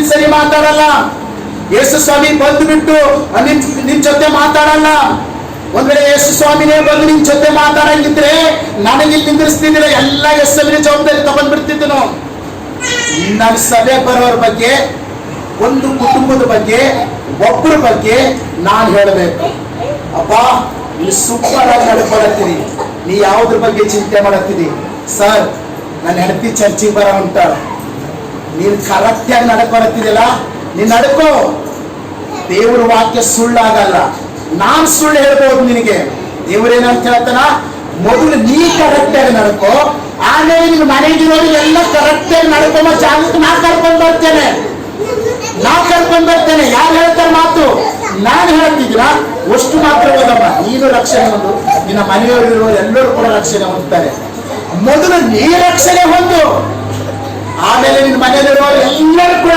ನಿನ್ ಸರಿ ಮಾತಾಡಲ್ಲ. ಯೇಸು ಸ್ವಾಮಿ ಬಂದ್ಬಿಟ್ಟು ನಿನ್ ಜೊತೆ ಮಾತಾಡಲ್ಲ. ಒಂದ್ ವೇಳೆ ಯೇಸು ಸ್ವಾಮಿನೇ ಬಂದು ನಿನ್ ಜೊತೆ ಮಾತಾಡಂಗಿದ್ರೆ ನನಗೆ ಇಲ್ಲಿ ನಿಂದಿರಿಸ್ತಿದ್ದಿಲ್ಲ, ಎಲ್ಲ ಯೇಸುವಿನ ಜವಾಬ್ದಾರಿ ತಗೊಂಡ್ಬಿಡ್ತಿದ್ದನು. ನನ್ನ ಸಭೆ ಬರೋರ ಬಗ್ಗೆ, ಒಂದು ಕುಟುಂಬದ ಬಗ್ಗೆ, ಒಬ್ಬರ ಬಗ್ಗೆ ನಾನು ಹೇಳಬೇಕು. ಅಪ್ಪ, ನೀವು ಸೂಪರ್ ಆಗಿ ನಡ್ಕೊಳತ್ತೀರಿ, ನೀ ಯಾವ್ದ್ರ ಬಗ್ಗೆ ಚಿಂತೆ ಮಾಡತ್ತೀರಿ? ಸರ್, ನನ್ನ ಹೆಂಡತಿ ಚರ್ಚಿಗೆ ಬರ ಉಂಟ, ನೀನು ಕರೆಕ್ಟಾಗಿ ನಡ್ಕೊಳತ್ತಿದೆಯಲ್ಲ, ನೀನ್ ನಡ್ಕೋ. ದೇವ್ರ ವಾಕ್ಯ ಸುಳ್ಳಾಗಲ್ಲ. ನಾನ್ ಸುಳ್ಳು ಹೇಳ್ಬೋದು ನಿನಗೆ. ದೇವ್ರೇನಂತ ಹೇಳ್ತಾನ, ಮೊದಲು ನೀ ಕರೆಕ್ಟಾಗಿ ನಡ್ಕೋ, ಆಮೇಲೆ ನಿನ್ ಮನೆಗಿರೋರು ಎಲ್ಲ ಕರೆಕ್ಟಾಗಿ ನಡ್ಕೊಂಬ ಜಾಗಕ್ಕೆ ನಾ ಕರ್ಕೊಂಡ್ ಬರ್ತೇನೆ. ಯಾರು ಹೇಳ್ತಾರೆ ಮಾತು? ನಾನು ಹೇಳ್ತಿದ್ದೀನ ಅಷ್ಟು ಮಾತ್ರ ಹೋದಮ್ಮ. ನೀನು ರಕ್ಷಣೆ ಹೊಂದು, ನಿನ್ನ ಮನೆಯವರು ಎಲ್ಲರೂ ಕೂಡ ರಕ್ಷಣೆ ಹೊಂದುತ್ತಾರೆ. ಮೊದಲು ನೀ ರಕ್ಷಣೆ ಹೊಂದು, ಆಮೇಲೆ ನಿನ್ನ ಮನೆಯಲ್ಲಿರುವವರು ಎಲ್ಲರೂ ಕೂಡ